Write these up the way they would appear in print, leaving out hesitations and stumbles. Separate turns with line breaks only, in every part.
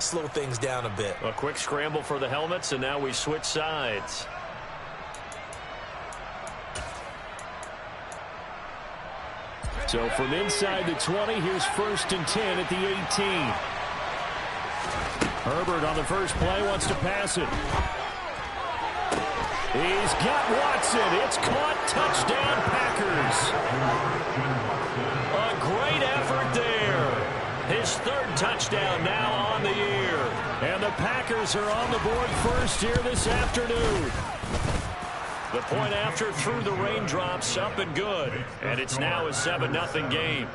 slow things down a bit.
A quick scramble for the helmets, and now we switch sides. So from inside the 20, here's 1st and 10 at the 18. Herbert on the first play wants to pass it. He's got Watson. It's caught. Touchdown, Packers. A great effort there. His 3rd touchdown now on the year. And the Packers are on the board first here this afternoon. The point after through the raindrops, up and good. And it's now a 7-0 game.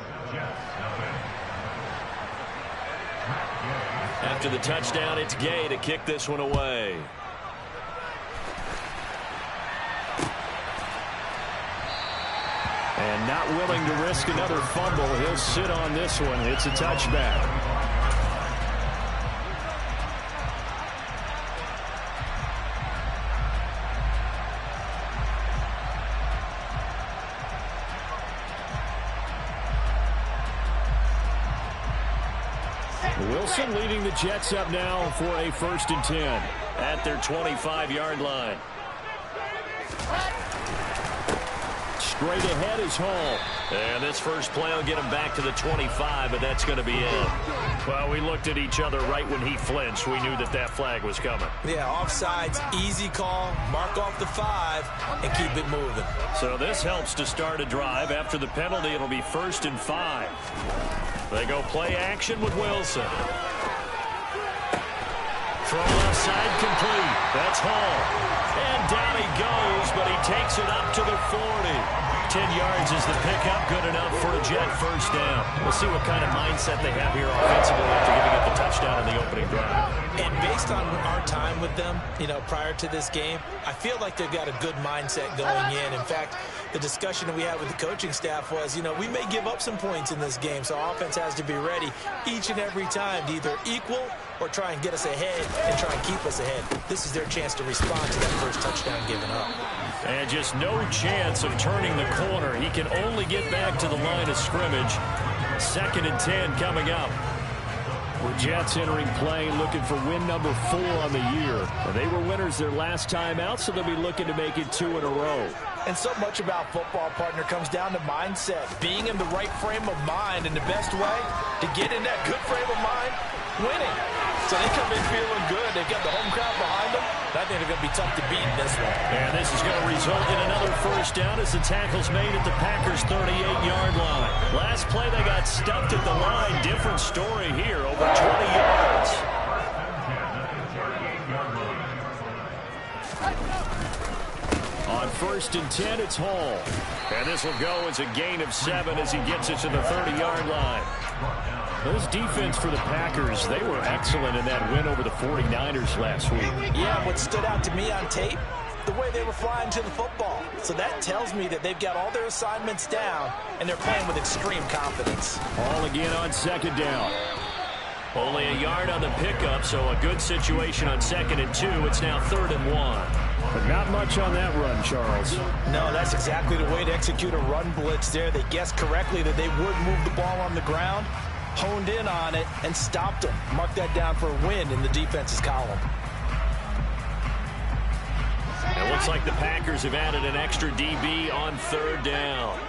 After the touchdown, it's Gay to kick this one away. And not willing to risk another fumble. He'll sit on this one. It's a touchback. Wilson leading the Jets up now for a 1st and 10 at their 25-yard line. Straight ahead is Hall. And this first play will get him back to the 25, but that's going to be it. Well, we looked at each other right when he flinched. We knew that that flag was coming.
Yeah, offsides, easy call, mark off the 5, and keep it moving.
So this helps to start a drive. After the penalty, it'll be 1st and 5. They go play action with Wilson. From left side, complete. That's Hall. And down he goes, but he takes it up to the 40. 10 yards is the pickup, good enough for a Jet first down. We'll see what kind of mindset they have here offensively after giving up the touchdown in the opening drive.
And based on our time with them, prior to this game, I feel like they've got a good mindset going in. In fact, the discussion that we had with the coaching staff was, we may give up some points in this game, so offense has to be ready each and every time to either equal or try and get us ahead and try and keep us ahead. This is their chance to respond to that first touchdown given up.
And just no chance of turning the corner. He can only get back to the line of scrimmage. 2nd and 10 coming up. The Jets entering play looking for win number 4 on the year. They were winners their last time out, so they'll be looking to make it 2 in a row.
And so much about football, partner, comes down to mindset. Being in the right frame of mind, and the best way to get in that good frame of mind, winning. So they come in feeling good. They've got the home crowd behind them. I think they're going to be tough to beat in this one.
And this is going to result in another first down as the tackle's made at the Packers' 38-yard line. Last play, they got stuffed at the line. Different story here, over 20 yards. On 1st and 10, it's Hall. And this will go as a gain of 7 as he gets it to the 30-yard line. Those defense for the Packers, they were excellent in that win over the 49ers last week.
Yeah, what stood out to me on tape, the way they were flying to the football. So that tells me that they've got all their assignments down, and they're playing with extreme confidence.
All again on 2nd down. Only a yard on the pickup, so a good situation on 2nd and 2. It's now 3rd and 1. But not much on that run, Charles.
No, that's exactly the way to execute a run blitz there. They guessed correctly that they would move the ball on the ground, honed in on it, and stopped them. Mark that down for a win in the defense's column.
It looks like the Packers have added an extra DB on 3rd down.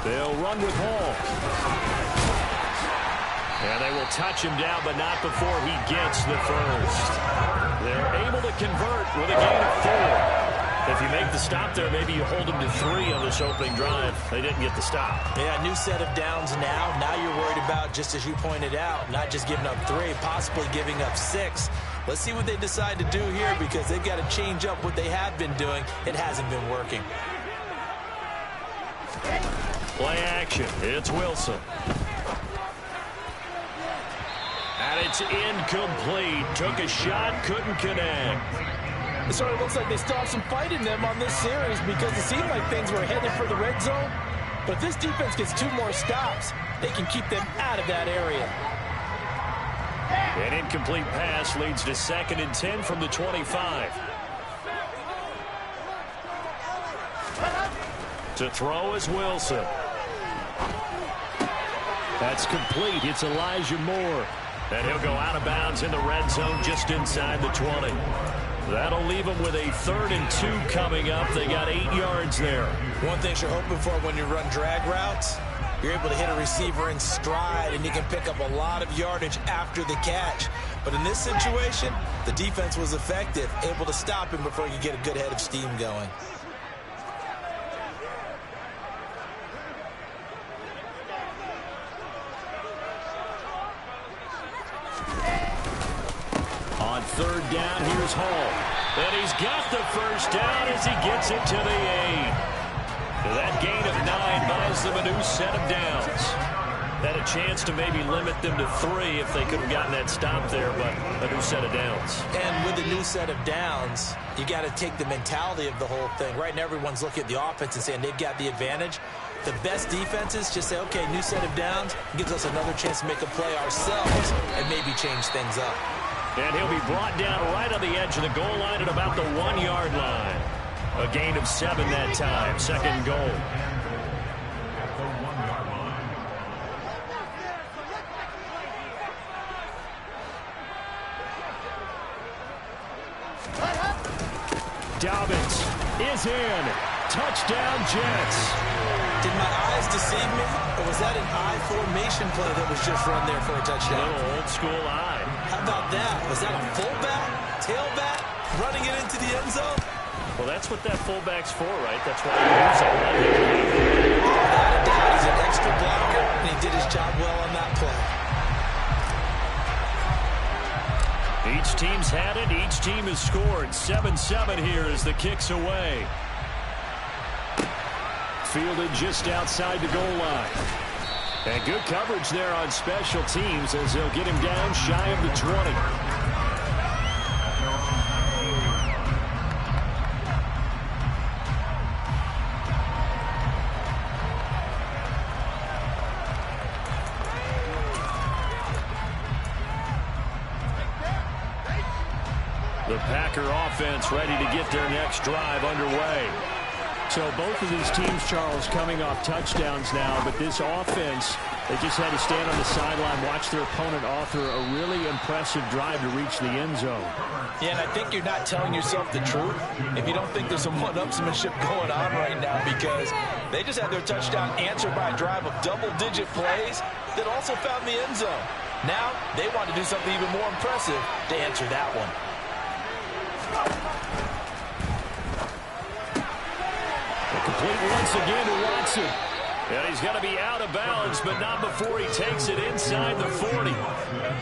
They'll run with Hall. And they will touch him down, but not before he gets the first. They're able to convert with a gain of 4. If you make the stop there, maybe you hold them to 3 on this opening drive. They didn't get the stop.
Yeah, new set of downs now. Now you're worried about, just as you pointed out, not just giving up 3, possibly giving up 6. Let's see what they decide to do here, because they've got to change up what they have been doing. It hasn't been working.
Play action. It's Wilson. And it's incomplete. Took a shot, couldn't connect.
It sort of looks like they still have some fight in them on this series, because it seemed like things were headed for the red zone. But if this defense gets 2 more stops, they can keep them out of that area.
An incomplete pass leads to 2nd and 10 from the 25. To throw is Wilson. That's complete. It's Elijah Moore. And he'll go out of bounds in the red zone just inside the 20. That'll leave them with a 3rd and 2 coming up. They got 8 yards there.
One thing you're hoping for when you run drag routes, you're able to hit a receiver in stride, and you can pick up a lot of yardage after the catch. But in this situation, the defense was effective, able to stop him before you get a good head of steam going.
On 3rd down, here's Hall. And he's got the first down as he gets it to the 8. That gain of 9 buys them a new set of downs. Had a chance to maybe limit them to 3 if they could have gotten that stop there, but a new set of downs.
And with the new set of downs, you got to take the mentality of the whole thing. Right now, everyone's looking at the offense and saying they've got the advantage. The best defenses just say, okay, new set of downs, gives us another chance to make a play ourselves and maybe change things up.
And he'll be brought down right on the edge of the goal line at about the 1-yard line. A gain of 7 that time. 2nd goal. Dobbins is in. Touchdown, Jets.
Did my eyes deceive me, or was that an I formation play that was just run there for a touchdown?
A little old school eye.
How about that? Was that a fullback, tailback, running it into the end zone?
Well, that's what that fullback's for, right? That's why he moves it.
Without a doubt, he's an extra blocker, and he did his job well on that play.
Each team's had it. Each team has scored. 7-7 here as the kick's away. Fielded just outside the goal line. And good coverage there on special teams as they'll get him down shy of the 20. The Packer offense ready to get their next drive underway. So both of these teams, Charles, coming off touchdowns now, but this offense, they just had to stand on the sideline, watch their opponent author a really impressive drive to reach the end zone.
Yeah, and I think you're not telling yourself the truth if you don't think there's some one-upsmanship going on right now, because they just had their touchdown answered by a drive of double-digit plays that also found the end zone. Now they want to do something even more impressive to answer that one.
Complete once again to Watson. And he's got to be out of bounds, but not before he takes it inside the 40.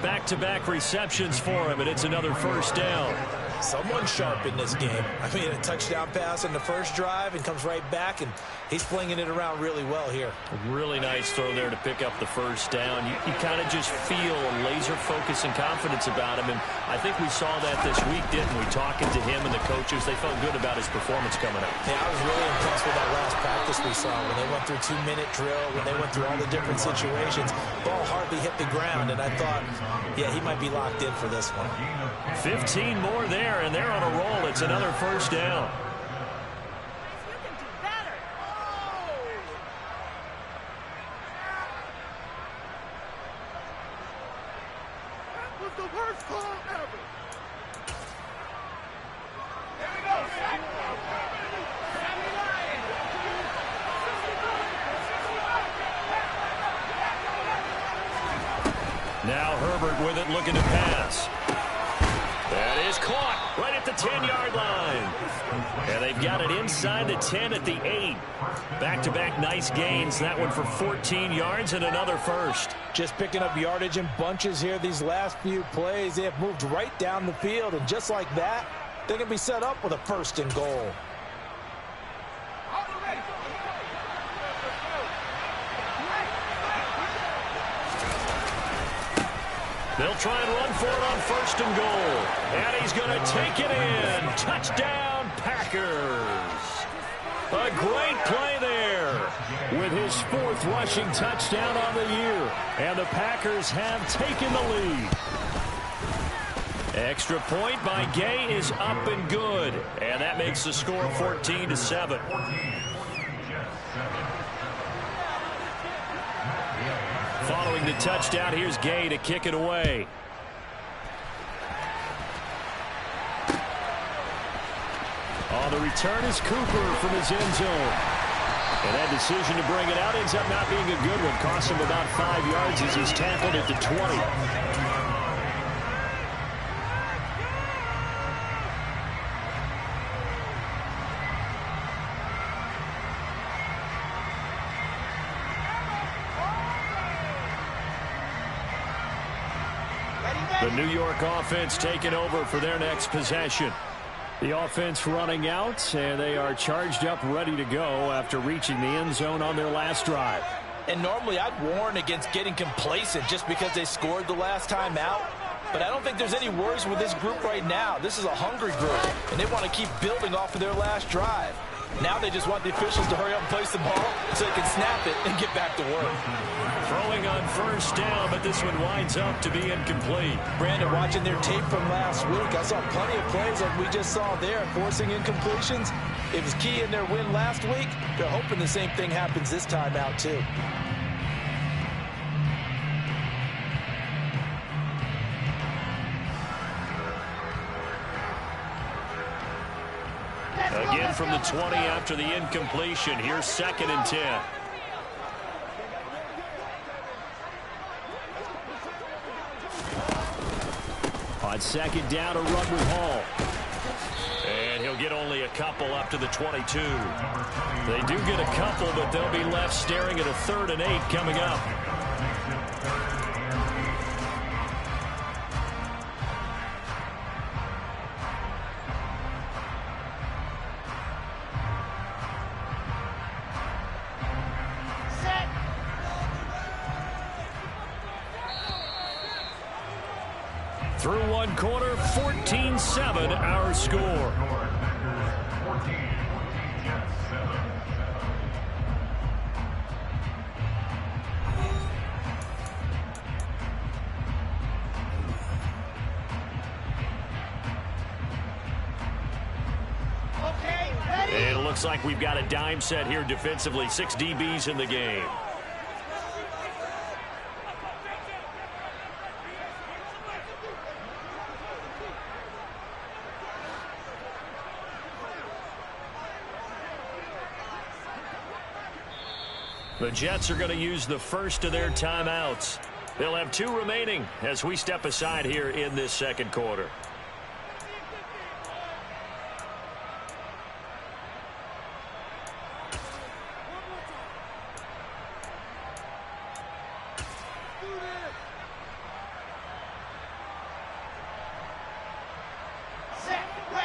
Back-to-back receptions for him, and it's another first down.
Someone sharp in this game. I mean, a touchdown pass on the first drive and comes right back, and he's flinging it around really well here.
A really nice throw there to pick up the first down. You kind of just feel a laser focus and confidence about him, and I think we saw that this week, didn't we? Talking to him and the coaches, they felt good about his performance coming up.
Yeah, I was really impressed with that last practice we saw when they went through 2-minute drill, when they went through all the different situations. Ball hardly hit the ground, and I thought, yeah, he might be locked in for this one.
15 more there, and they're on a roll. It's another first down.
That was the worst call ever. Here we go.
Now Herbert with it, looking to pass. That is caught right at the 10-yard line. And they've got it inside the 10 at the 8. Back-to-back nice gains. That one for 14 yards and another first.
Just picking up yardage in bunches here these last few plays. They have moved right down the field, and just like that, they can be set up with a first and goal.
They'll try and run for it on first and goal. And he's going to take it in. Touchdown, Packers. A great play there with his 4th rushing touchdown on the year. And the Packers have taken the lead. Extra point by Gay is up and good. And that makes the score 14-7. Following the touchdown, here's Gay to kick it away. On the return is Cooper from his end zone. And that decision to bring it out ends up not being a good one. Cost him about 5 yards as he's tackled at the 20. The New York offense taking over for their next possession. The offense running out, and they are charged up, ready to go after reaching the end zone on their last drive.
And normally I'd warn against getting complacent just because they scored the last time out. But I don't think there's any worries with this group right now. This is a hungry group, and they want to keep building off of their last drive. Now they just want the officials to hurry up and place the ball so they can snap it and get back to work.
Throwing on first down, but this one winds up to be incomplete.
Brandon, watching their tape from last week, I saw plenty of plays like we just saw there, forcing incompletions. It was key in their win last week. They're hoping the same thing happens this time out, too.
Again from the 20 after the incompletion. Here's 2nd and 10. On 2nd down, a run with Hall. And he'll get only a couple up to the 22. They do get a couple, but they'll be left staring at a 3rd and 8 coming up. Through one quarter, 14-7 our score. And it looks like we've got a dime set here defensively. 6 DBs in the game. The Jets are going to use the first of their timeouts. They'll have 2 remaining as we step aside here in this 2nd quarter.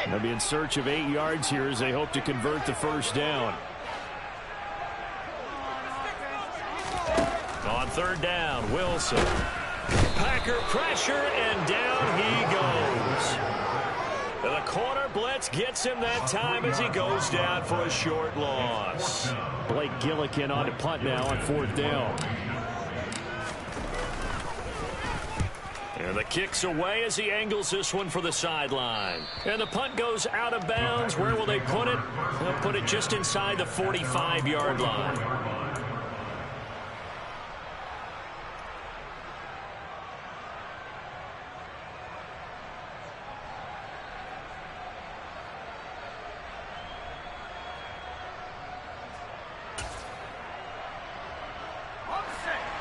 They'll be in search of 8 yards here as they hope to convert the first down. On 3rd down, Wilson. Packer pressure, and down he goes. The corner blitz gets him that time as he goes down for a short loss. Blake Gillikin on to punt now on 4th down. And the kick's away as he angles this one for the sideline. And the punt goes out of bounds. Where will they put it? They'll put it just inside the 45-yard line.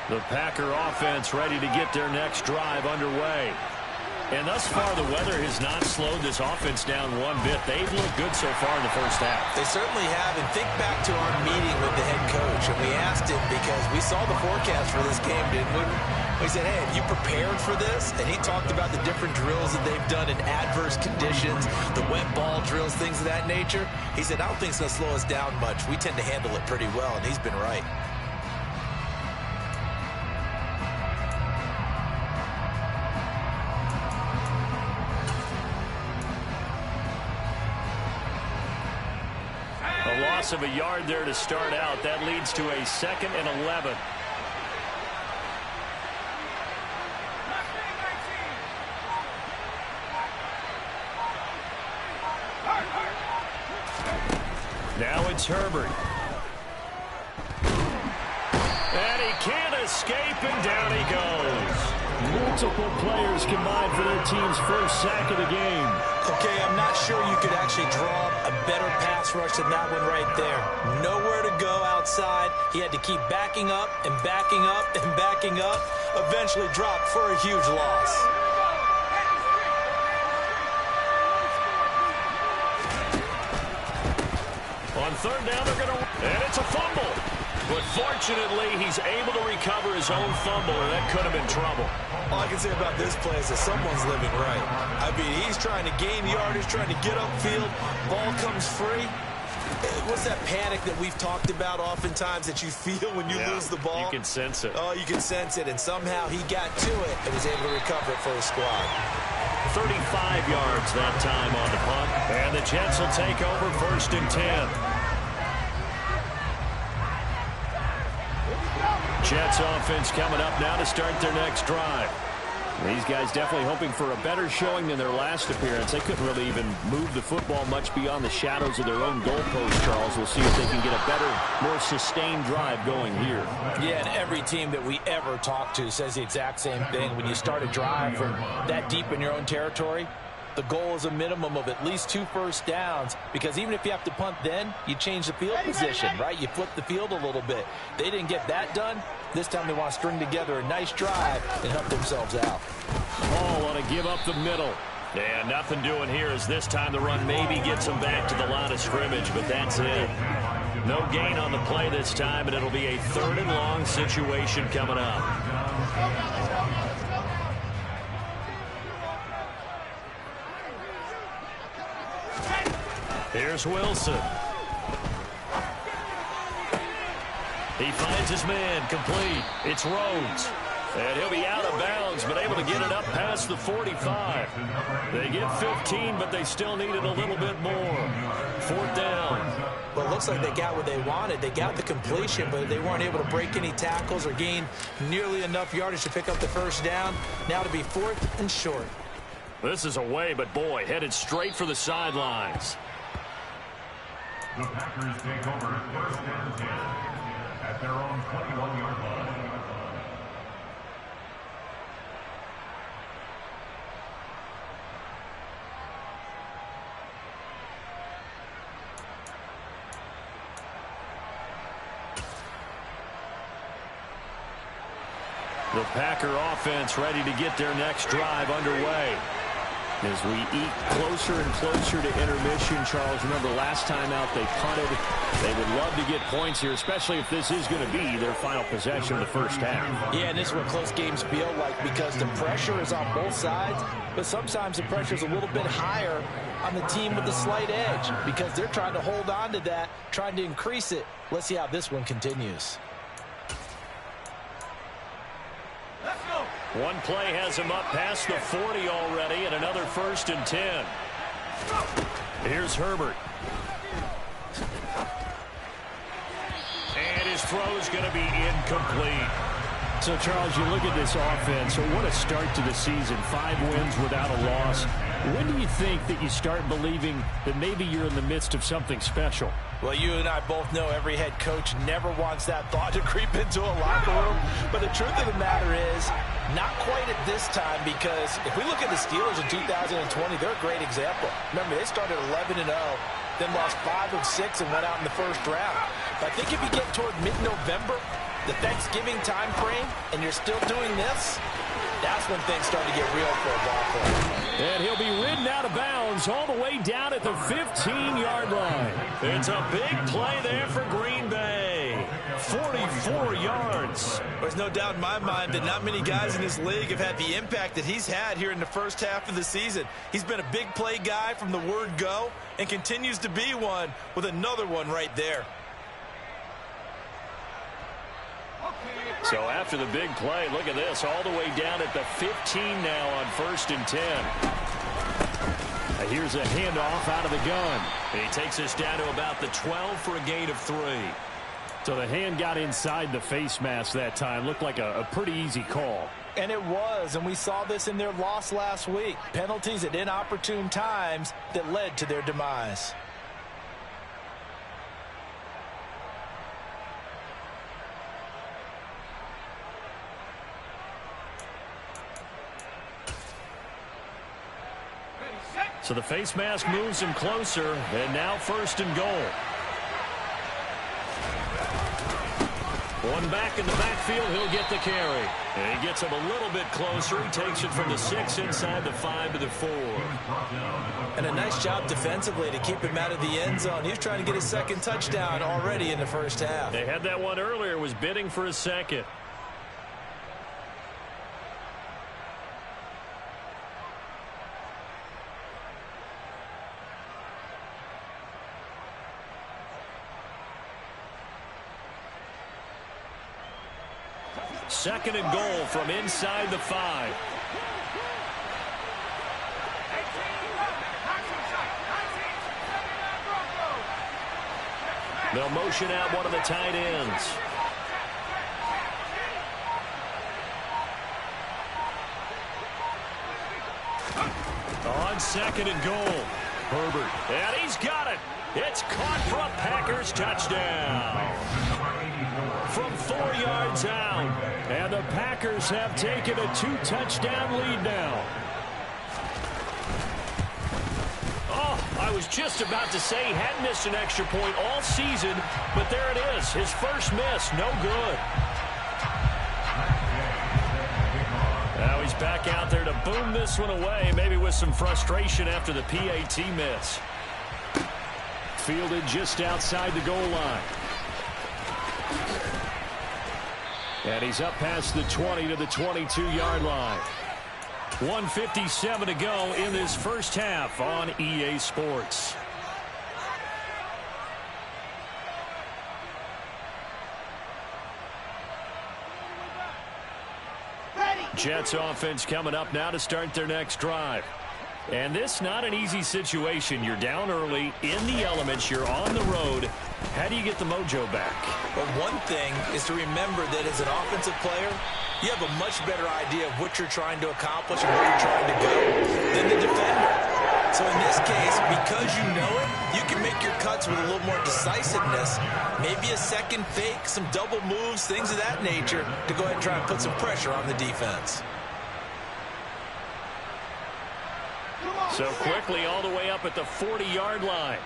The Packer offense ready to get their next drive underway. And thus far, the weather has not slowed this offense down one bit. They've looked good so far in the first half.
They certainly have. And think back to our meeting with the head coach. And we asked him because we saw the forecast for this game, didn't we? We said, hey, have you prepared for this? And he talked about the different drills that they've done in adverse conditions, the wet ball drills, things of that nature. He said, I don't think it's going to slow us down much. We tend to handle it pretty well, and he's been right.
Loss of a yard there to start out. That leads to a 2nd and 11. Now it's Herbert. And he can't escape, and down he goes. Multiple players combined for their team's first sack of the game.
Okay, I'm not sure you could actually draw a better pass rush than that one right there. Nowhere to go outside. He had to keep backing up and backing up and backing up. Eventually dropped for a huge loss.
On third down, they're going to... And it's a fumble. But fortunately, he's able to recover his own fumble, and that could have been trouble.
All I can say about this play is that someone's living right. I mean, he's trying to gain yardage, trying to get upfield. Ball comes free. What's that panic that we've talked about oftentimes that you feel when you lose the ball?
You can sense it.
Oh, you can sense it, and somehow he got to it and was able to recover it for his squad.
35 yards that time on the punt. And the Jets will take over 1st and 10. Jets offense coming up now to start their next drive. These guys definitely hoping for a better showing than their last appearance. They couldn't really even move the football much beyond the shadows of their own goalpost, Charles. We'll see if they can get a better, more sustained drive going here.
Yeah, and every team that we ever talk to says the exact same thing. When you start a drive from that deep in your own territory, the goal is a minimum of at least 2 first downs, because even if you have to punt then, you change the field position, right? You flip the field a little bit. They didn't get that done. This time they want to string together a nice drive and help themselves out.
Ball on a give up the middle. And nothing doing here as this time the run maybe gets them back to the line of scrimmage, but that's it. No gain on the play this time, and it'll be a 3rd and long situation coming up. Here's Wilson. He finds his man, complete. It's Rhodes. And he'll be out of bounds, but able to get it up past the 45. They get 15, but they still need it a little bit more. 4th down.
Well, it looks like they got what they wanted. They got the completion, but they weren't able to break any tackles or gain nearly enough yardage to pick up the first down. Now to be 4th and short.
This is away, but boy, headed straight for the sidelines.
The Packers take over 1st and 10 at their own 21-yard line.
The Packer offense ready to get their next drive underway. As we eat closer and closer to intermission, Charles, remember last time out they punted. They would love to get points here, especially if this is going to be their final possession of the first half.
Yeah, and this is what close games feel like, because the pressure is on both sides, but sometimes the pressure is a little bit higher on the team with the slight edge, because they're trying to hold on to that, trying to increase it. Let's see how this one continues.
One play has him up past the 40 already, and another 1st and 10. Here's Herbert. And his throw's going to be incomplete. So, Charles, you look at this offense, what a start to the season. 5 wins without a loss. When do you think that you start believing that maybe you're in the midst of something special?
Well, you and I both know every head coach never wants that thought to creep into a locker room. But the truth of the matter is, not quite at this time, because if we look at the Steelers in 2020, they're a great example. Remember, they started 11-0, then lost 5 of 6 and went out in the first round. But I think if you get toward mid-November, the Thanksgiving time frame, and you're still doing this, that's when things start to get real for a ball player.
And he'll be ridden out of bounds all the way down at the 15-yard line. It's a big play there for Green Bay. 44 yards.
There's no doubt in my mind that not many guys in this league have had the impact that he's had here in the first half of the season. He's been a big play guy from the word go and continues to be one with another one right there.
So after the big play, look at this, all the way down at the 15 now on 1st and 10. Here's a handoff out of the gun. He takes us down to about the 12 for a gain of 3. So the hand got inside the face mask that time. Looked like a pretty easy call.
And it was, and we saw this in their loss last week. Penalties at inopportune times that led to their demise.
So the face mask moves him closer, and now 1st and goal. One back in the backfield, he'll get the carry. And he gets him a little bit closer. He takes it from the 6 inside the 5 to the 4.
And a nice job defensively to keep him out of the end zone. He's trying to get his 2nd touchdown already in the 1st half.
They had that one earlier, was bidding for his 2nd. Second and goal from inside the 5. They'll motion out one of the tight ends. On 2nd and goal. Herbert. And he's got it. It's caught for a Packers touchdown. From 4 yards out. And the Packers have taken a 2-touchdown lead now. Oh, I was just about to say he hadn't missed an extra point all season, but there it is. His first miss, no good. Now he's back out there to boom this one away, maybe with some frustration after the PAT miss. Fielded just outside the goal line. And he's up past the 20 to the 22-yard line. 1:57 to go in this 1st half on EA Sports. Jets offense coming up now to start their next drive. And this not an easy situation. You're down early, in the elements, you're on the road. How do you get the mojo back?
Well, one thing is to remember that as an offensive player, you have a much better idea of what you're trying to accomplish and where you're trying to go than the defender. So in this case, because you know it, you can make your cuts with a little more decisiveness, maybe a 2nd fake, some double moves, things of that nature, to go ahead and try and put some pressure on the defense.
So quickly all the way up at the 40-yard line.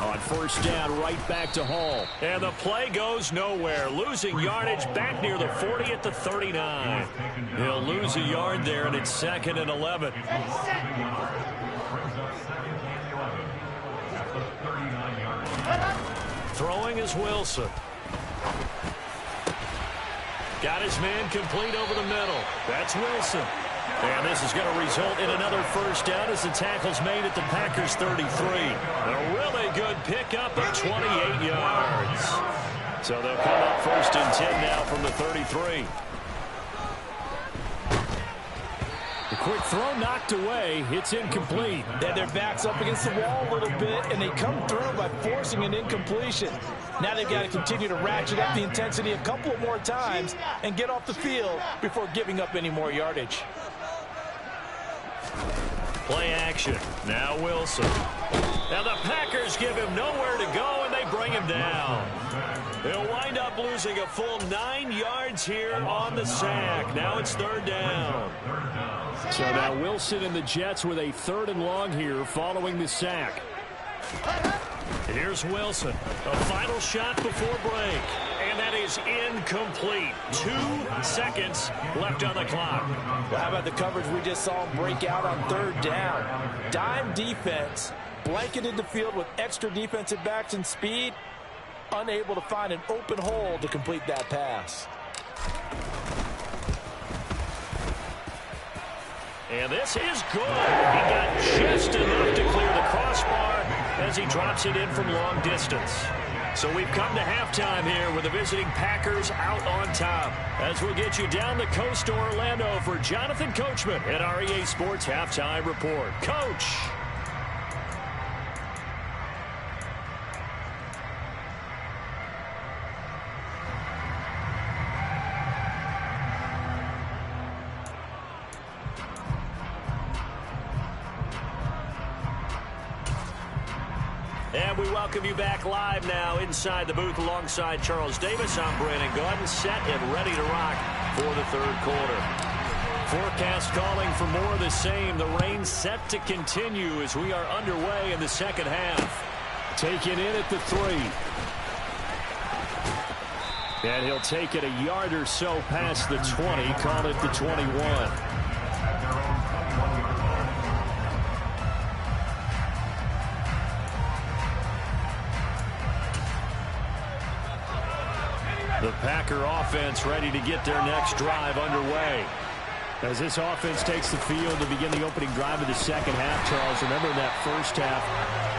On 1st down, right back to Hall. And the play goes nowhere. Losing yardage back near the 40 at the 39. He'll lose a yard there, and it's 2nd and 11. Throwing is Wilson. Got his man complete over the middle. That's Wilson. And this is going to result in another 1st down as the tackle's made at the Packers 33. A really good pickup of 28 yards. So they'll come up 1st and 10 now from the 33. The quick throw knocked away. It's incomplete.
And their back's up against the wall a little bit, and they come through by forcing an incompletion. Now they've got to continue to ratchet up the intensity a couple of more times and get off the field before giving up any more yardage.
Play action. Now Wilson. Now the Packers give him nowhere to go, and they bring him down. They'll wind up losing a full 9 yards here on the sack. Now it's 3rd down. So now Wilson and the Jets with a 3rd and long here following the sack. Here's Wilson. A final shot before break. And that is incomplete. 2 seconds left on the clock.
Well, how about the coverage we just saw him break out on 3rd down? Dime defense, blanketed the field with extra defensive backs and speed. Unable to find an open hole to complete that pass.
And this is good. He got just enough to clear the crossbar as he drops it in from long distance. So we've come to halftime here with the visiting Packers out on top. As we'll get you down the coast to Orlando for Jonathan Coachman at our EA Sports Halftime Report. Coach. And we welcome you back live now inside the booth alongside Charles Davis. I'm Brandon Gaudin, set and ready to rock for the 3rd quarter. Forecast calling for more of the same. The rain set to continue as we are underway in the second half. Taken in at the 3. And he'll take it a yard or so past the 20. Call it the 21. The Packer offense ready to get their next drive underway. As this offense takes the field to begin the opening drive of the second half, Charles, remember that first half,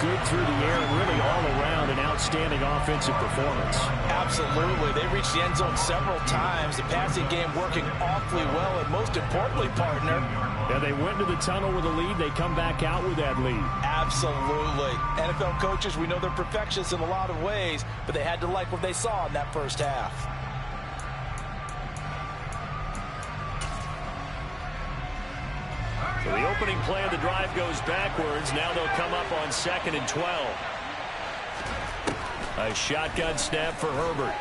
good through the air and really all around an outstanding offensive performance.
Absolutely. They reached the end zone several times. The passing game working awfully well, and most importantly, partner.
Yeah, they went to the tunnel with a lead. They come back out with that lead.
Absolutely. NFL coaches, we know they're perfectionists in a lot of ways, but they had to like what they saw in that first half.
So the opening play of the drive goes backwards. Now they'll come up on 2nd and 12. A shotgun snap for Herbert.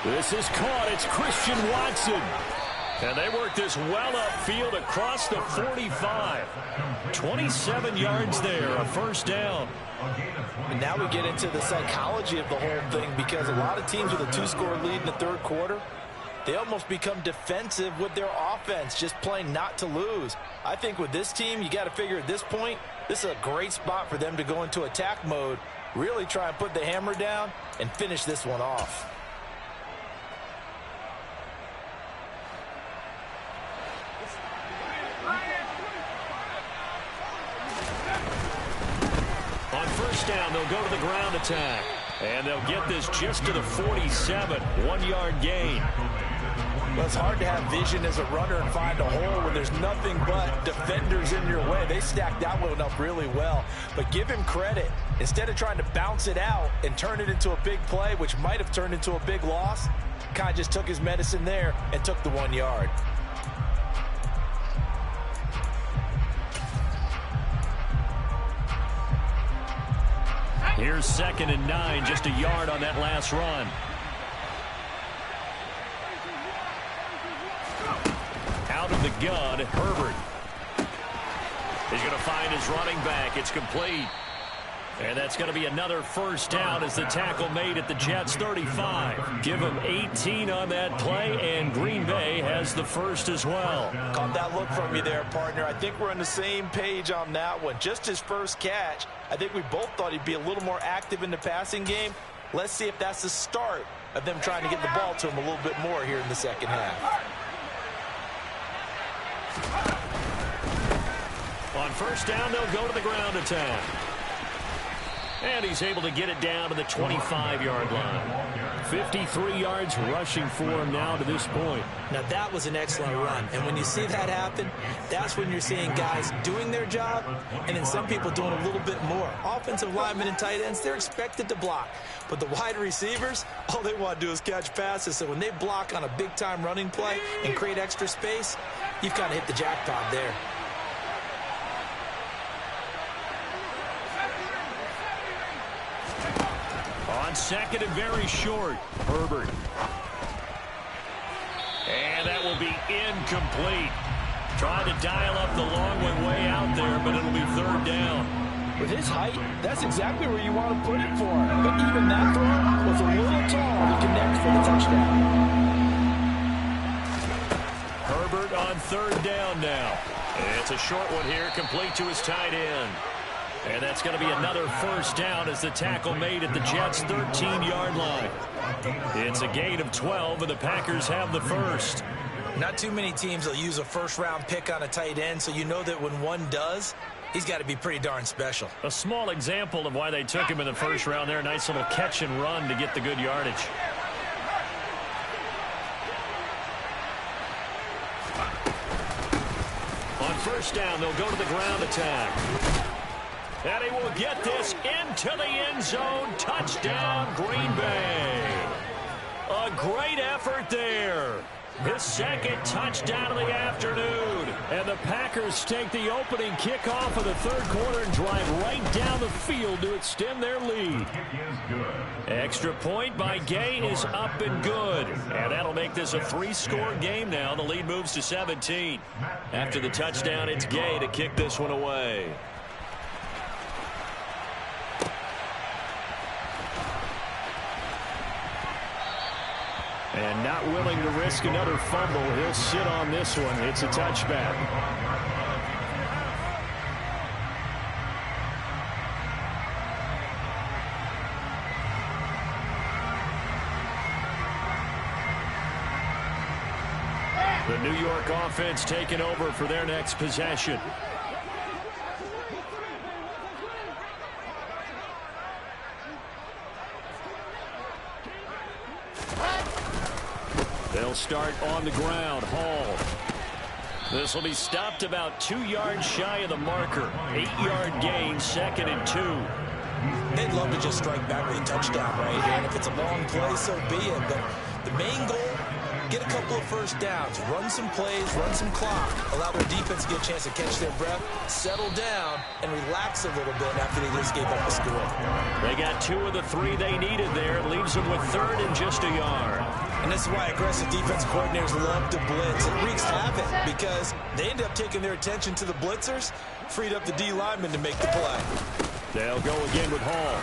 This is caught. It's Christian Watson. And they work this well upfield across the 45. 27 yards there, a first down.
And now we get into the psychology of the whole thing, because a lot of teams with a 2-score lead in the third quarter, they almost become defensive with their offense, just playing not to lose. I think with this team, you got to figure at this point, this is a great spot for them to go into attack mode, really try and put the hammer down and finish this one off.
On first down, they'll go to the ground attack. And they'll get this just to the 47, 1-yard gain.
Well, it's hard to have vision as a runner and find a hole when there's nothing but defenders in your way. They stacked that one up really well. But give him credit. Instead of trying to bounce it out and turn it into a big play, which might have turned into a big loss, kind of just took his medicine there and took the 1 yard.
Here's 2nd and 9, just a yard on that last run. Out of the gun, Herbert. He's going to find his running back. It's complete. And that's going to be another first down as the tackle made at the Jets' 35. Give him 18 on that play, and Green Bay has the first as well.
Caught that look from you there, partner. I think we're on the same page on that one. Just his first catch. I think we both thought he'd be a little more active in the passing game. Let's see if that's the start of them trying to get the ball to him a little bit more here in the second half.
On first down, they'll go to the ground attack. And he's able to get it down to the 25-yard line. 53 yards rushing for him now to this point.
Now, that was an excellent run. And when you see that happen, that's when you're seeing guys doing their job and then some people doing a little bit more. Offensive linemen and tight ends, they're expected to block. But the wide receivers, all they want to do is catch passes. So when they block on a big-time running play and create extra space, you've kind of hit the jackpot there.
On 2nd and very short, Herbert. And that will be incomplete. Trying to dial up the long one way out there, but it'll be 3rd down.
With his height, that's exactly where you want to put it for him. But even that throw was a little tall to connect for the touchdown.
Herbert on 3rd down now. It's a short one here, complete to his tight end. And that's going to be another first down as the tackle made at the Jets' 13-yard line. It's a gain of 12, and the Packers have the first.
Not too many teams will use a first-round pick on a tight end, so you know that when one does, he's got to be pretty darn special.
A small example of why they took him in the first round there. Nice little catch and run to get the good yardage. On first down, they'll go to the ground attack. And he will get this into the end zone. Touchdown, Green Bay. A great effort there. His second touchdown of the afternoon. And the Packers take the opening kickoff of the third quarter and drive right down the field to extend their lead. Extra point by Gay is up and good. And that'll make this a 3-score game now. The lead moves to 17. After the touchdown, it's Gay to kick this one away. And not willing to risk another fumble, he'll sit on this one. It's a touchback. The New York offense taking over for their next possession. They'll start on the ground. Hall. This will be stopped about 2 yards shy of the marker. 8-yard gain, 2nd and 2.
They'd love to just strike back with a touchdown right here. And if it's a long play, so be it. But the main goal, get a couple of first downs, run some plays, run some clock, allow their defense to get a chance to catch their breath, settle down, and relax a little bit after they just gave up a score.
They got 2 of the 3 they needed there. Leaves them with 3rd and just a yard.
And this is why aggressive defense coordinators love to blitz. It wreaks havoc because they end up taking their attention to the blitzers, freed up the D lineman to make the play.
They'll go again with Hall.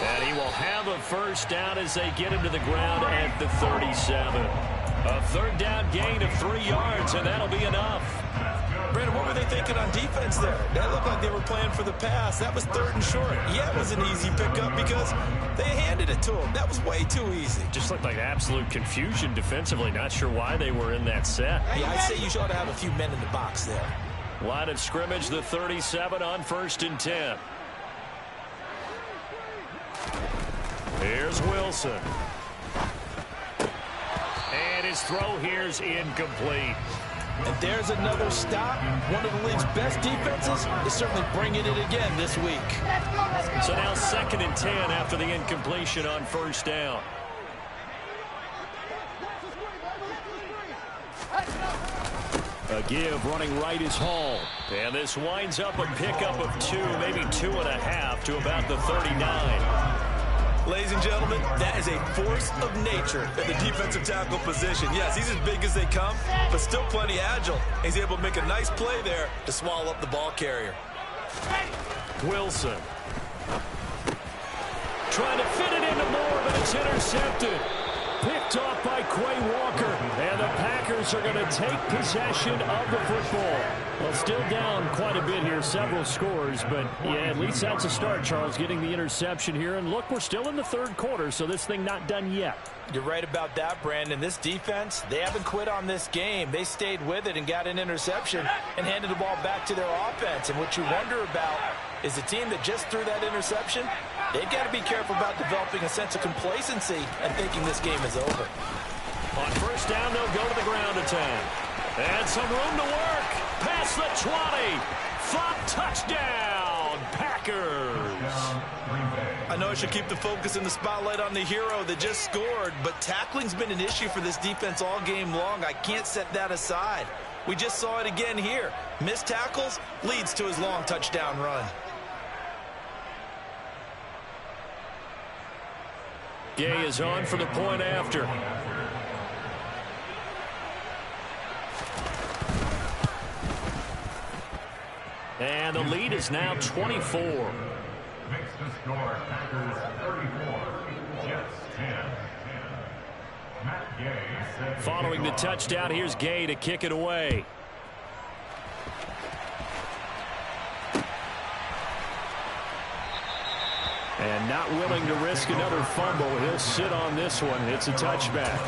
And he will have a first down as they get him to the ground at the 37. A 3rd down gain of 3 yards, and that'll be enough.
Brandon, what were they thinking on defense there? That looked like they were playing for the pass. That was 3rd and short. Yeah, it was an easy pickup because they handed it to him. That was way too easy.
Just looked like absolute confusion defensively. Not sure why they were in that set.
Yeah, I'd say you ought to have a few men in the box there.
Line of scrimmage, the 37 on 1st and 10. Here's Wilson. And his throw here's incomplete.
And there's another stop. One of the league's best defenses is certainly bringing it again this week.
So now 2nd and 10 after the incompletion on 1st down. A give running right is Hall. And this winds up a pickup of 2, maybe 2.5 to about the 39.
Ladies and gentlemen, that is a force of nature at the defensive tackle position. Yes, he's as big as they come, but still plenty agile. He's able to make a nice play there to swallow up the ball carrier.
Wilson. Trying to fit it into Moore, but it's intercepted. Picked off by Quay Walker. And the Packers are going to take possession of the football. Well, still down quite a bit here, several scores, but yeah, at least that's a start, Charles, getting the interception here. And look, we're still in the 3rd quarter, so this thing not done yet.
You're right about that, Brandon. This defense, they haven't quit on this game. They stayed with it and got an interception and handed the ball back to their offense. And what you wonder about is the team that just threw that interception, they've got to be careful about developing a sense of complacency and thinking this game is over.
On 1st down, they'll go to the ground attack. And some room to work. Past the 20. Flop touchdown, Packers.
I know I should keep the focus and the spotlight on the hero that just scored, but tackling's been an issue for this defense all game long. I can't set that aside. We just saw it again here. Missed tackles leads to his long touchdown run.
Gay is on for the point after. And the lead is now 24.
Makes the score Packers 34, Jets 10. Matt Gay.
Following the touchdown, here's Gay to kick it away. And not willing to risk another fumble. He'll sit on this one. It's a touchback.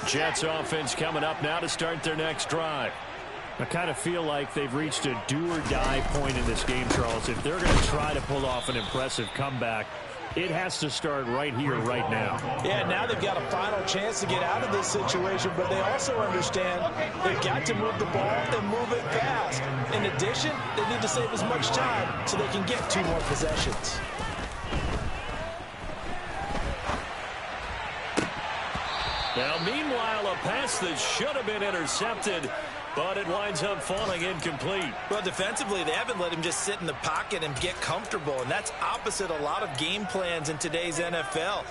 Jets offense coming up now to start their next drive. I kind of feel like they've reached a do-or-die point in this game, Charles. If they're going to try to pull off an impressive comeback, It has to start right here, right now.
Yeah, now they've got a final chance to get out of this situation, but they also understand they've got to move the ball and move it fast. In addition, they need to save as much time so they can get 2 more possessions.
Now, meanwhile, a pass that should have been intercepted, but it winds up falling incomplete.
Well, defensively, they haven't let him just sit in the pocket and get comfortable, and that's opposite a lot of game plans in today's NFL.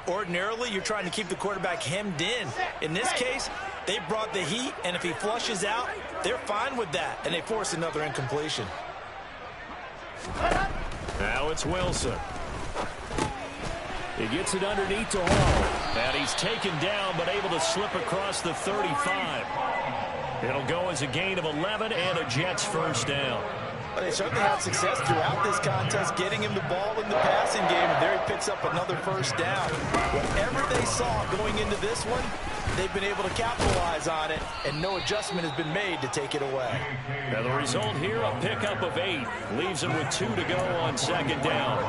Ordinarily, you're trying to keep the quarterback hemmed in. In this case, they brought the heat, and if he flushes out, they're fine with that, and they force another incompletion.
Now it's Wilson. He gets it underneath to Hall. And he's taken down, but able to slip across the 35. It'll go as a gain of 11 and a Jets first down.
Well, they certainly had success throughout this contest, getting him the ball in the passing game, and there he picks up another first down. Whatever they saw going into this one, they've been able to capitalize on it, and no adjustment has been made to take it away.
Now the result here, a pickup of 8. Leaves him with 2 to go on second down.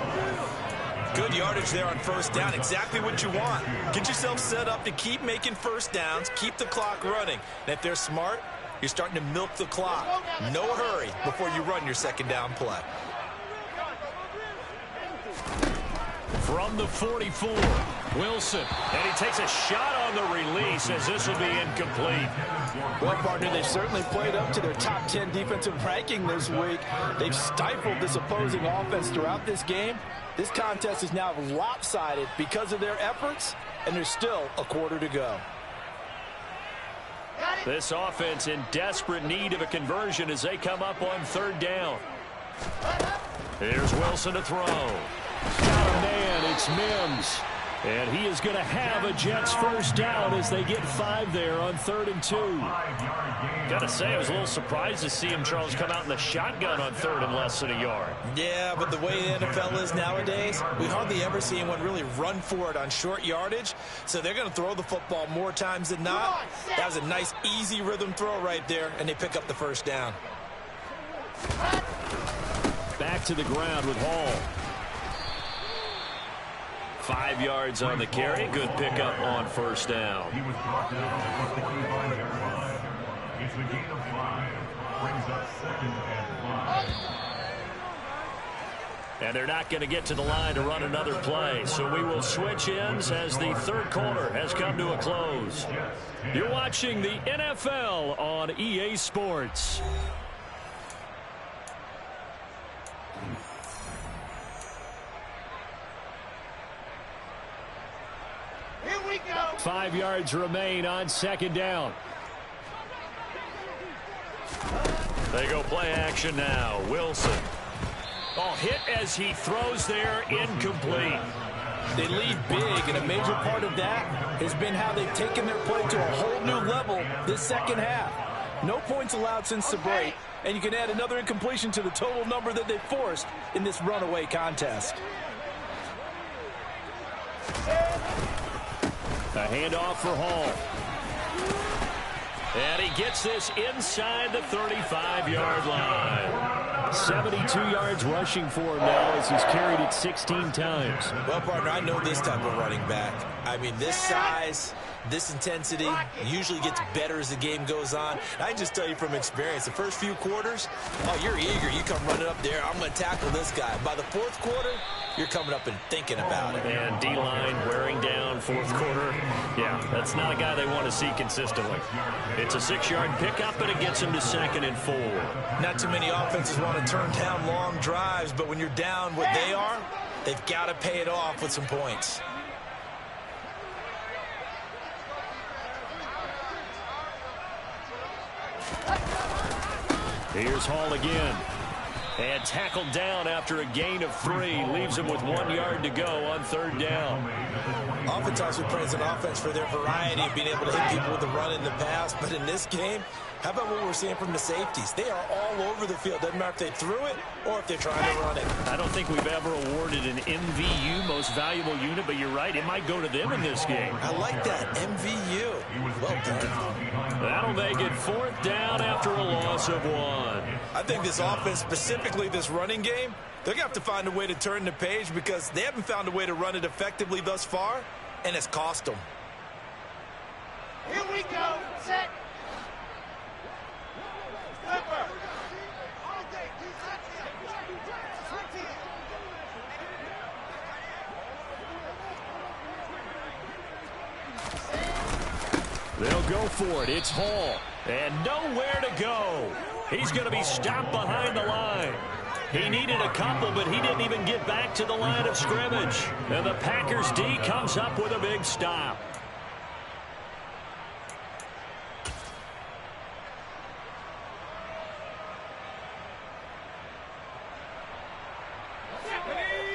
Good yardage there on first down. Exactly what you want. Get yourself set up to keep making first downs, keep the clock running. And if they're smart, you're starting to milk the clock. No hurry before you run your second down play.
From the 44, Wilson. And he takes a shot on the release as this will be incomplete.
Well, partner, they've certainly played up to their top 10 defensive ranking this week. They've stifled this opposing offense throughout this game. This contest is now lopsided because of their efforts, and there's still a quarter to go.
This offense in desperate need of a conversion as they come up on third down. Here's Wilson to throw. Got a man, it's Mims. And he is going to have a Jets first down as they get 5 there on 3rd and 2. Got to say, I was a little surprised to see him, Charles, come out in the shotgun on 3rd and less than a yard.
Yeah, but the way the NFL is nowadays, we hardly ever see anyone really run for it on short yardage. So they're going to throw the football more times than not. That was a nice, easy rhythm throw right there, and they pick up the first down.
Back to the ground with Hall. 5 yards on the carry. Good pickup on first down.
He was brought down at the key line. It's the gain of 5. Brings up 2nd and 5.
And they're not going to get to the line to run another play. So we will switch ends as the third quarter has come to a close. You're watching the NFL on EA Sports.
Here we go.
5 yards remain on second down. They go play action now. Wilson. Oh, hit as he throws there, incomplete.
They lead big, and a major part of that has been how they've taken their play to a whole new level this second half. No points allowed since the break, and you can add another incompletion to the total number that they forced in this runaway contest.
A handoff for Hall. And he gets this inside the 35-yard line. 72 yards rushing for him now as he's carried it 16 times.
Well, partner, I know this type of running back. I mean, this size, this intensity usually gets better as the game goes on. And I can just tell you from experience, the first few quarters, oh, you're eager. You come running up there, I'm going to tackle this guy. By the fourth quarter, you're coming up and thinking about it.
And D-line wearing down fourth quarter. Yeah, that's not a guy they want to see consistently. It's a 6-yard pickup, and it gets him to 2nd and 4.
Not too many offenses want to turn down long drives, but when you're down what they are, they've got to pay it off with some points.
Here's Hall again. And tackled down after a gain of 3. Leaves him with 1 yard to go on 3rd down.
Oftentimes we praise an offense for their variety of being able to hit people with the run in the pass. But in this game, how about what we're seeing from the safeties? They are all over the field. Doesn't matter if they threw it or if they're trying to run it.
I don't think we've ever awarded an MVU, most valuable unit, but you're right. It might go to them in this game.
I like that. MVU. Well done.
That'll make it 4th down after a loss of 1.
I think this offense, specifically this running game, They're going to have to find a way to turn the page because they haven't found a way to run it effectively thus far, and it's cost them.
Here we go. Set. Flipper.
They'll go for it. It's Hall. And nowhere to go. He's going to be stopped behind the line. He needed a couple, but he didn't even get back to the line of scrimmage. And the Packers D comes up with a big stop.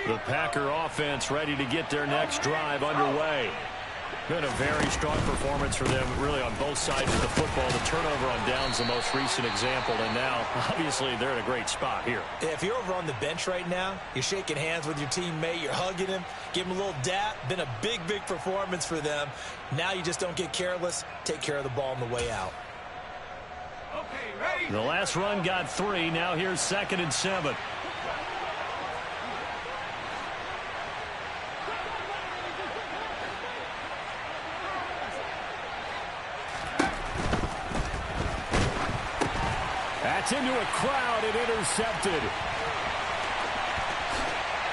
The Packer offense ready to get their next drive underway. Been a very strong performance for them, really, on both sides of the football. The turnover on downs, the most recent example, and now, obviously, they're in a great spot here.
Yeah, if you're over on the bench right now, you're shaking hands with your teammate, you're hugging him, give him a little dap. Been a big, big performance for them. Now you just don't get careless. Take care of the ball on the way out.
Okay, ready?
The last run got 3. Now here's 2nd and 7. That's into a crowd and intercepted.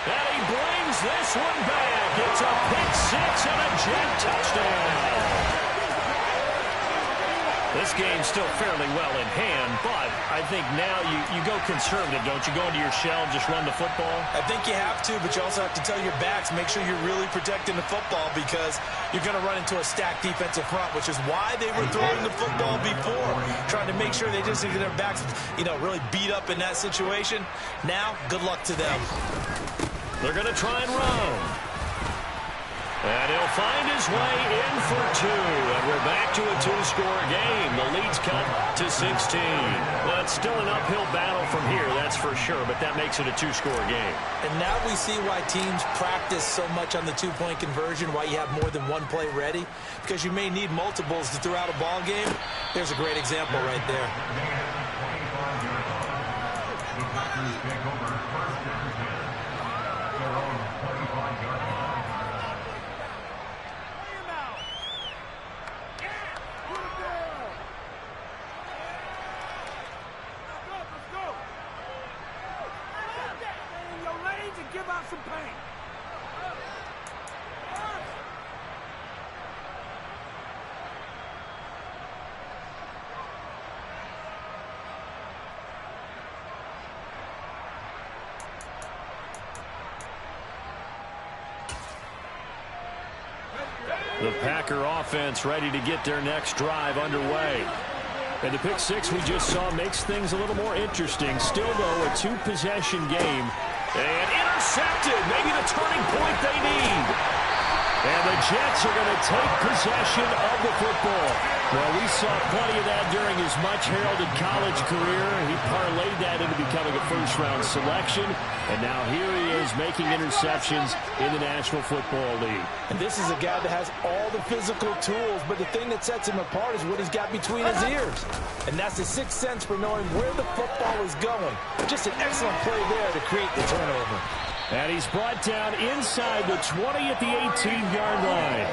And he brings this one back. It's a pick 6 and a Jet touchdown. This game's still fairly well in hand, but I think now you go conservative, don't you? Go into your shell and just run the football?
I think you have to, but you also have to tell your backs, make sure you're really protecting the football because you're going to run into a stacked defensive front, which is why they were throwing the football before, trying to make sure they just get their backs, really beat up in that situation. Now, good luck to them.
They're going to try and run. And he'll find his way in for 2. And we're back to a 2-score game. The lead's cut to 16. Well, it's still an uphill battle from here, that's for sure, but that makes it a 2-score game.
And now we see why teams practice so much on the 2-point conversion, why you have more than one play ready, because you may need multiples to throw out a ball game. There's a great example right there.
The Packers take over 1st and 10 at their own 25-yard line.
Give out some pain.
The Packer offense ready to get their next drive underway. And the pick 6 we just saw makes things a little more interesting. Still, though, a 2-possession game. And intercepted. Maybe the turning point they need. And the Jets are going to take possession of the football. Well, we saw plenty of that during his much-heralded college career. He parlayed that into becoming a first-round selection. And now here he is making interceptions in the National Football League.
And this is a guy that has all the physical tools, but the thing that sets him apart is what he's got between his ears. And that's the sixth sense for knowing where the football is going. Just an excellent play there to create the turnover.
And he's brought down inside the 20 at the 18-yard line.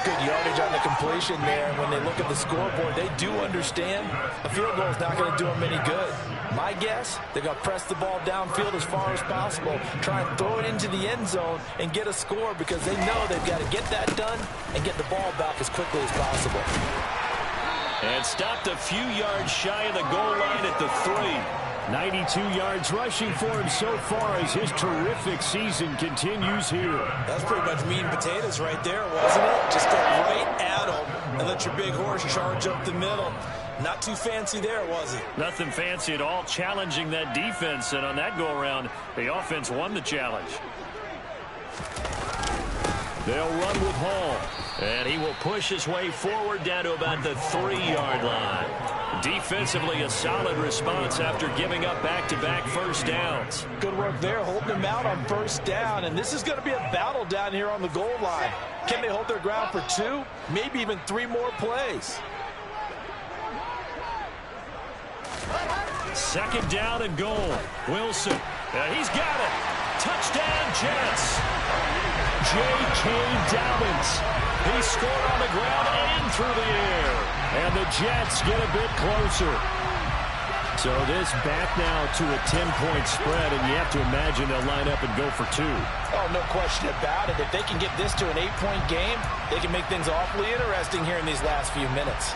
Good yardage on the completion there. When they look at the scoreboard, they do understand a field goal is not going to do them any good. My guess, they're going to press the ball downfield as far as possible, try and throw it into the end zone and get a score because they know they've got to get that done and get the ball back as quickly as possible.
And stopped a few yards shy of the goal line at the 3. 92 yards rushing for him so far as his terrific season continues here.
That's pretty much meat and potatoes right there, wasn't it? Just go right at him and let your big horse charge up the middle. Not too fancy there, was it?
Nothing fancy at all, challenging that defense. And on that go-around, the offense won the challenge. They'll run with Hall. And he will push his way forward down to about the 3-yard line. Defensively, a solid response after giving up back-to-back first downs.
Good work there, holding them out on first down. And this is going to be a battle down here on the goal line. Can they hold their ground for 2, maybe even 3 more plays?
Second down and goal. Wilson And he's got it. Touchdown, Jets. J.K. Dobbins. He scored on the ground and through the air. And the Jets get a bit closer. So this back now to a 10-point spread, and you have to imagine they'll line up and go for 2.
Oh, no question about it. If they can get this to an 8-point game, they can make things awfully interesting here in these last few minutes.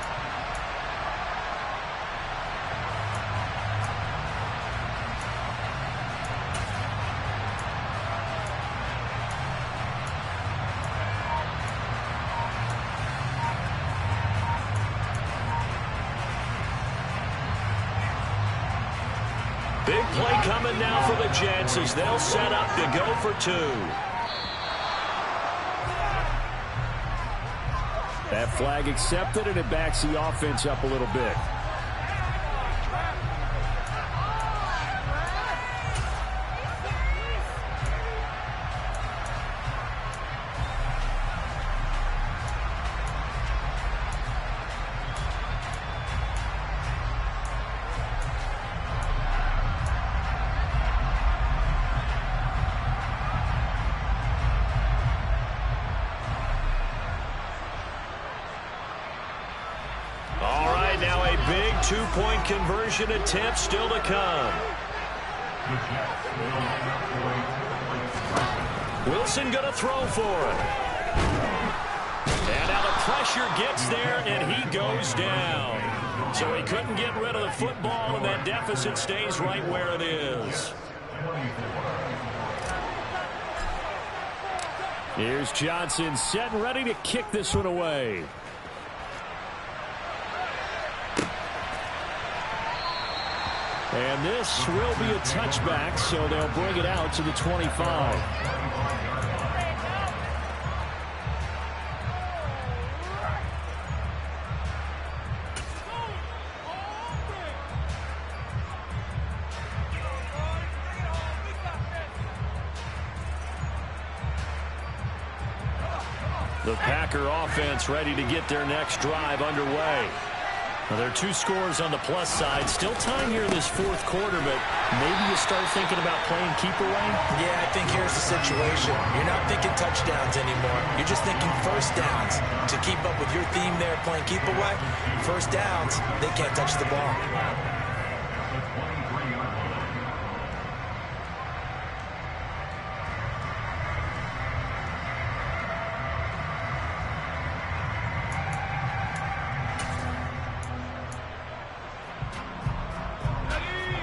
Big play coming now for the Jets as they'll set up to go for 2. That flag accepted, and it backs the offense up a little bit. Now a big 2-point conversion attempt still to come. Wilson going to throw for it. And now the pressure gets there, and he goes down. So he couldn't get rid of the football, and that deficit stays right where it is. Here's Johnson set and ready to kick this one away. And this will be a touchback, so they'll bring it out to the 25. The Packer offense ready to get their next drive underway. Well, there are 2 scores on the plus side. Still time here in this 4th quarter, but maybe you start thinking about playing keep away?
Yeah, I think here's the situation. You're not thinking touchdowns anymore. You're just thinking first downs. To keep up with your theme there, playing keep away, first downs, they can't touch the ball.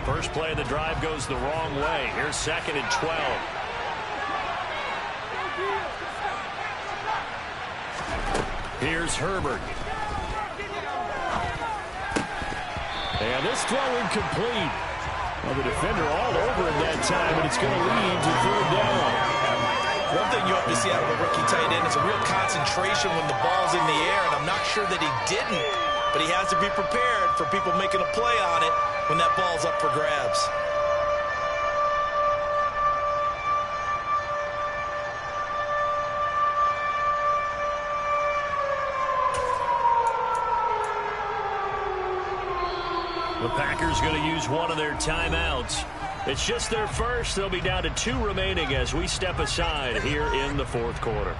First play of the drive goes the wrong way. Here's 2nd and 12. Here's Herbert. And this throw incomplete. Well, the defender all over him that time, and it's going to lead to 3rd down.
One thing you hope to see out of a rookie tight end is a real concentration when the ball's in the air, and I'm not sure that he didn't, but he has to be prepared for people making a play on it when that ball's up for grabs.
The Packers going to use one of their timeouts. It's just their first. They'll be down to 2 remaining as we step aside here in the 4th quarter.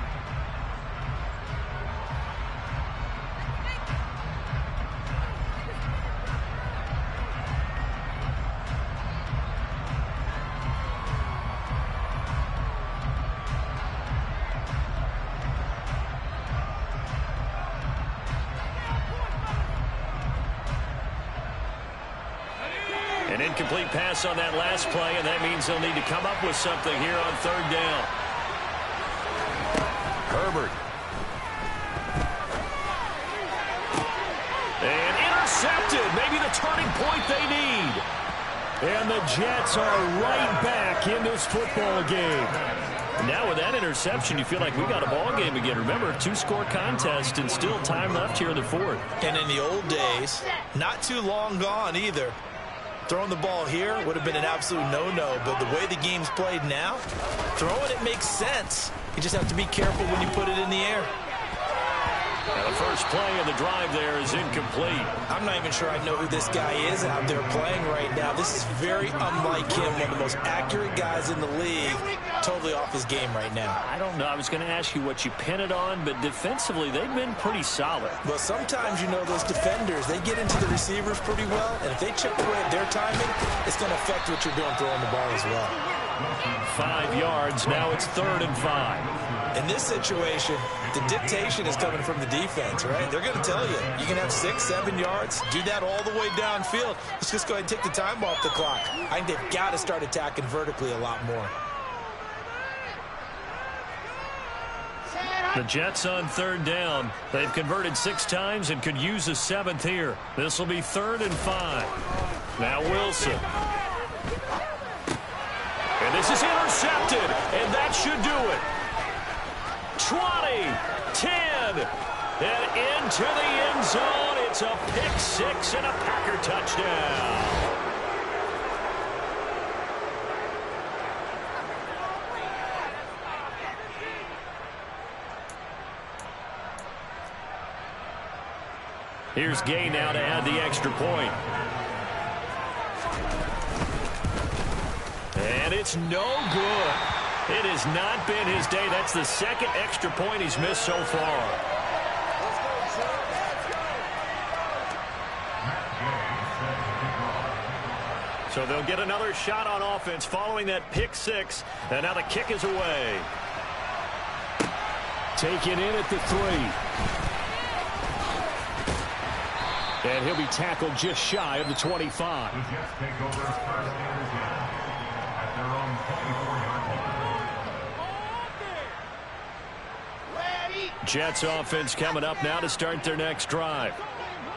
An incomplete pass on that last play, and that means they'll need to come up with something here on 3rd down. Herbert. And intercepted. Maybe the turning point they need. And the Jets are right back in this football game. Now with that interception, you feel like we got a ball game again. Remember, 2-score contest and still time left here in the 4th.
And in the old days, not too long gone either, throwing the ball here would have been an absolute no-no, but the way the game's played now, throwing it makes sense. You just have to be careful when you put it in the air.
Now the first play of the drive there is incomplete.
I'm not even sure I know who this guy is out there playing right now. This is very unlike him, one of the most accurate guys in the league. Totally off his game right now.
I don't know. I was going to ask you what you pin it on, but defensively they've been pretty solid.
Well, sometimes, you know, those defenders, they get into the receivers pretty well, and if they chip away at their timing, it's going to affect what you're doing throwing the ball as well.
5 yards. Now it's 3rd and 5.
In this situation, the dictation is coming from the defense, right? They're going to tell you, you can have 6, 7 yards, do that all the way downfield. Let's just go ahead and take the time off the clock. I think they've got to start attacking vertically a lot more.
The Jets on 3rd down. They've converted 6 times and could use a 7th here. This will be 3rd and 5. Now Wilson. And this is intercepted, and that should do it. 20, 10, and into the end zone. It's a pick 6 and a Packer touchdown. Here's Gay now to add the extra point. And it's no good. It has not been his day. That's the 2nd extra point he's missed so far. So they'll get another shot on offense following that pick 6. And now the kick is away. Taken in at the 3. And he'll be tackled just shy of the 25.
The Jets take over 1st and 10 at their own 24-yard line.
Jets offense coming up now to start their next drive.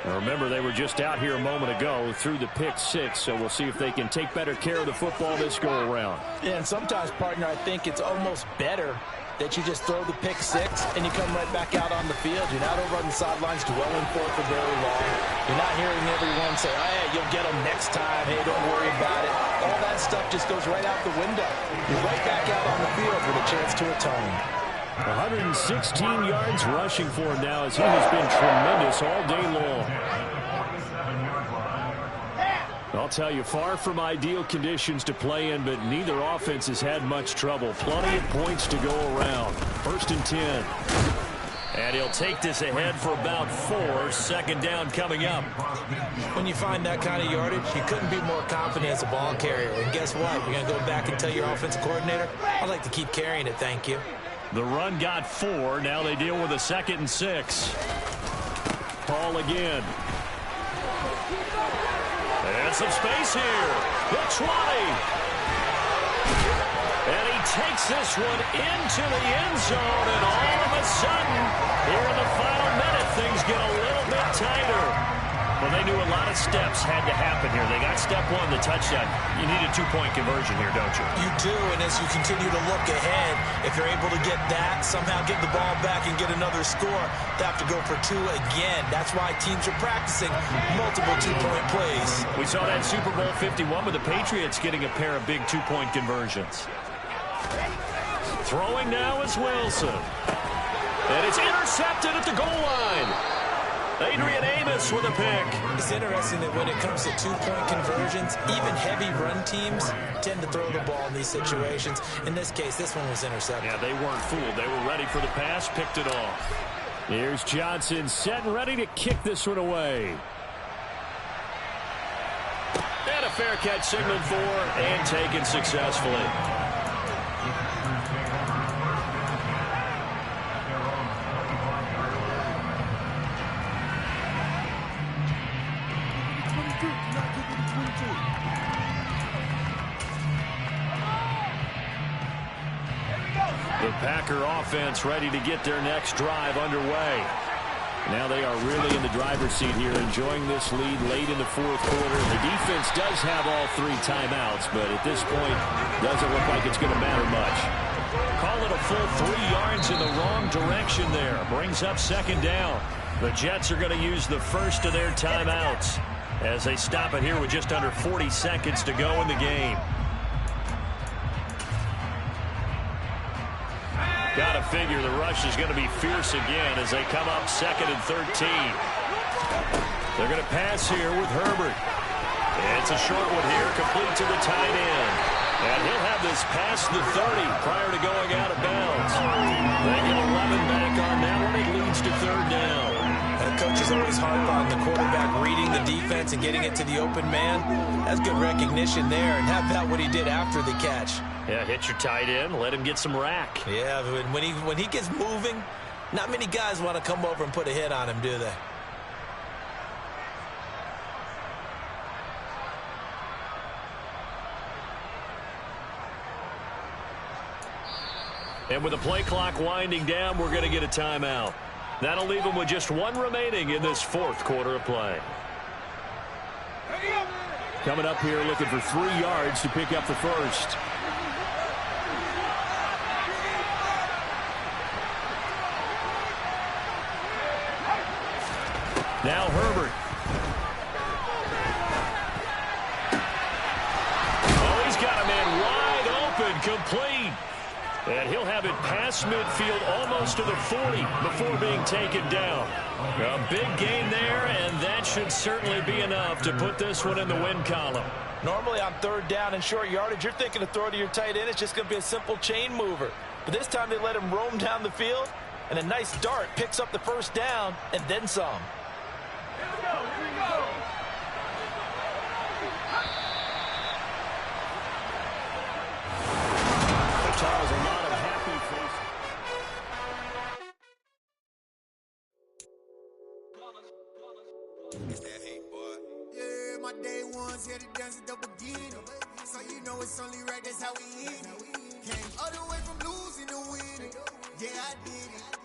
Now remember, they were just out here a moment ago through the pick 6, so we'll see if they can take better care of the football this go-around.
Yeah, and sometimes, partner, I think it's almost better that you just throw the pick 6 and you come right back out on the field. You're not over on the sidelines dwelling for it for very long. You're not hearing everyone say, oh, hey, you'll get them next time. Hey, don't worry about it. All that stuff just goes right out the window. You're right back out on the field with a chance to atone.
116 yards rushing for him now as he has been tremendous all day long. I'll tell you, far from ideal conditions to play in, but neither offense has had much trouble. Plenty of points to go around. 1st and 10. And he'll take this ahead for about 4. 2nd down coming up.
When you find that kind of yardage, you couldn't be more confident as a ball carrier. And guess what? You're going to go back and tell your offensive coordinator, I'd like to keep carrying it, thank you.
The run got 4. Now they deal with a 2nd and 6. Paul again. And some space here. The 20. And he takes this one into the end zone. And all of a sudden, here in the final minute, things get a little bit tighter. Well, they knew a lot of steps had to happen here. They got step 1, the touchdown. You need a 2-point conversion here, don't you?
You do, and as you continue to look ahead, if you're able to get that, somehow get the ball back and get another score, they have to go for 2 again. That's why teams are practicing multiple 2-point plays.
We saw that Super Bowl 51 with the Patriots getting a pair of big 2-point conversions. Throwing now is Wilson. And it's intercepted at the goal line. Adrian Amos with a pick.
It's interesting that when it comes to 2-point conversions, even heavy run teams tend to throw the ball in these situations. In this case, this one was intercepted.
Yeah, they weren't fooled. They were ready for the pass, picked it off. Here's Johnson set and ready to kick this one away. And a fair catch signaled for and taken successfully. The Packer offense ready to get their next drive underway. Now they are really in the driver's seat here, enjoying this lead late in the 4th quarter. The defense does have all 3 timeouts, but at this point, doesn't look like it's going to matter much. Call it a full 3 yards in the wrong direction there. Brings up 2nd down. The Jets are going to use the first of their timeouts as they stop it here with just under 40 seconds to go in the game. Got to figure the rush is going to be fierce again as they come up 2nd and 13. They're going to pass here with Herbert. It's a short one here, complete to the tight end. And he'll have this past the 30 prior to going out of bounds. They get 11 back on that one. It leads to 3rd down.
Coaches always harp on the quarterback reading the defense and getting it to the open man. That's good recognition there, and how about what he did after the catch?
Yeah, hit your tight end, let him get some rack.
Yeah, when he gets moving, not many guys want to come over and put a hit on him, do they?
And with the play clock winding down, we're going to get a timeout. That'll leave them with just 1 remaining in this 4th quarter of play.
Coming up here looking for 3 yards to pick up the first.
Now Herbert. Oh, he's got a man wide open, complete. And he'll have it past midfield almost to the 40 before being taken down. A big gain there, and that should certainly be enough to put this one in the win column.
Normally on 3rd down and short yardage, you're thinking of throw to your tight end. It's just going to be a simple chain mover. But this time they let him roam down the field, and a nice dart picks up the 1st down and then some.
Here we go. Here we go.
Charles, a lot of happy faces.
It's that hate, boy. Yeah, my day ones here to dance at the beginning. So you know it's only right, that's how we eat it. Came all the way from losing to winning. Yeah, I did it.